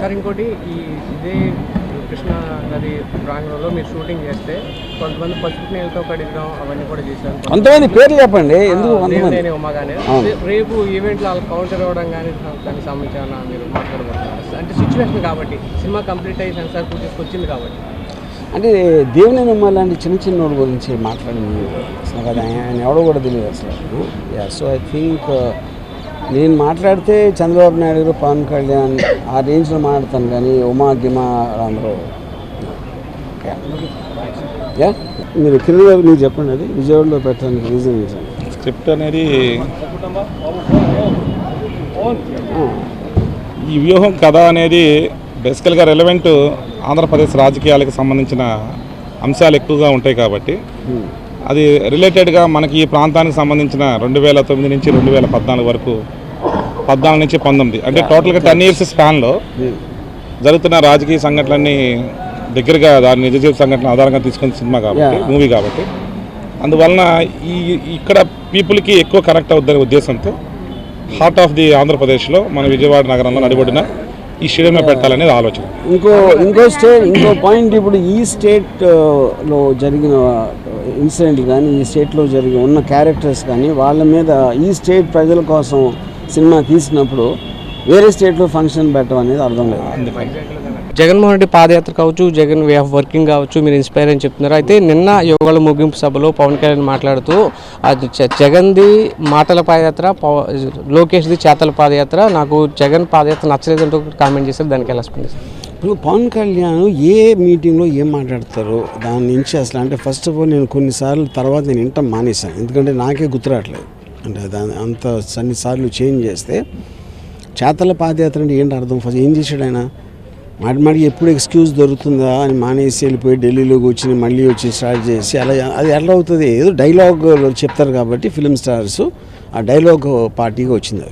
Sir ఇంకోటి ఇదే కృష్ణా నది ప్రాంగణంలో మీరు షూటింగ్ చేస్తే కొంతమంది పసుపు నీళ్ళతో కడిగడం అవన్నీ కూడా చేశారు. కొంతమంది పేర్లు చెప్పండి, ఎందుకు ఉమ్మగానే రేపు ఈవెంట్లో వాళ్ళకి కౌంటర్ ఇవ్వడం కానీ దానికి సంబంధించిన మీరు మాట్లాడబోతున్నారు అంటే సిచ్యువేషన్ కాబట్టి సినిమా కంప్లీట్ అయ్యి సెన్సార్ పూజకి వచ్చింది కాబట్టి అంటే దేవుని నమ్మాలంటే చిన్న వాళ్ళ గురించి మాట్లాడింది అసలు కదా, ఆయన ఎవడో కూడా తెలియదు అసలు. సో ఐ థింక్ నేను మాట్లాడితే చంద్రబాబు నాయుడు గారు, పవన్ కళ్యాణ్ ఆ రేంజ్లో మాట్లాడతాను, కానీ ఉమా గిమా అందరూ మీరు కిరణ్ గారు మీరు చెప్పండి, అది విజయవాడలో పెట్టడానికి రీజన్ ఏంటండి? స్క్రిప్ట్ అనేది ఈ వ్యూహం కథ అనేది బేసికల్గా రెలవెంట్ ఆంధ్రప్రదేశ్ రాజకీయాలకు సంబంధించిన అంశాలు ఎక్కువగా ఉంటాయి కాబట్టి అది రిలేటెడ్గా మనకి ఈ ప్రాంతానికి సంబంధించిన 2009 నుంచి 2014 వరకు 14 నుంచి 19 అంటే టోటల్గా 10 years స్పాన్లో జరుగుతున్న రాజకీయ సంఘటనలన్నీ దగ్గరగా దాని నిజ జీవిత సంఘటన ఆధారంగా తీసుకున్న సినిమా కాబట్టి మూవీ కాబట్టి అందువలన ఇక్కడ పీపుల్కి ఎక్కువ కనెక్ట్ అవుతుందనే ఉద్దేశంతో హార్ట్ ఆఫ్ ది ఆంధ్రప్రదేశ్లో మన విజయవాడ నగరంలో నడిబడిన ఈ స్టేడియంలో పెట్టాలనేది ఆలోచన. ఇంకో పాయింట్, ఇప్పుడు ఈ స్టేట్లో జరిగిన ఇన్సిడెంట్లు కానీ ఈ స్టేట్లో ఉన్న క్యారెక్టర్స్ కానీ వాళ్ళ మీద ఈ స్టేట్ ప్రజల కోసం సినిమా తీసినప్పుడు వేరే స్టేట్లో ఫంక్షన్ పెట్టడం అనేది అర్థం లేదు. జగన్మోహన్ రెడ్డి పాదయాత్ర కావచ్చు, జగన్ వే ఆఫ్ వర్కింగ్ కావచ్చు, మీరు ఇన్స్పైర్ అని చెప్తున్నారు. అయితే నిన్న యువగళ ముగింపు సభలో పవన్ కళ్యాణ్ మాట్లాడుతూ అది జగన్ది మాటల పాదయాత్ర, లోకేష్ది చేతల పాదయాత్ర, నాకు జగన్ పాదయాత్ర నచ్చలేదంటూ కామెంట్ చేశారు. దానికి ఎలా స్పందిస్తారు? ఇప్పుడు పవన్ కళ్యాణ్ ఏ మీటింగ్లో ఏం మాట్లాడతారో దాని నుంచి అసలు అంటే ఫస్ట్ ఆఫ్ ఆల్ నేను కొన్నిసార్లు తర్వాత నేను వింటాం మానేశాను, ఎందుకంటే నాకే గుర్తురావట్లేదు. అంటే దాని అంత అన్నిసార్లు చేంజ్ చేస్తే చేతల పాదయాత్ర అంటే ఏంటి అర్థం? ఫస్ట్ ఏం చేశాడు ఆయన? మాటి ఎప్పుడు ఎక్స్క్యూజ్ దొరుకుతుందా అని మానేసి వెళ్ళిపోయి ఢిల్లీలో కూర్చుని మళ్ళీ వచ్చి స్టార్ట్ చేసి అలా అది ఎలా అవుతుంది? ఏదో డైలాగ్ చెప్తారు కాబట్టి ఫిలిం స్టార్స్ ఆ డైలాగ్ పార్టీగా వచ్చింది.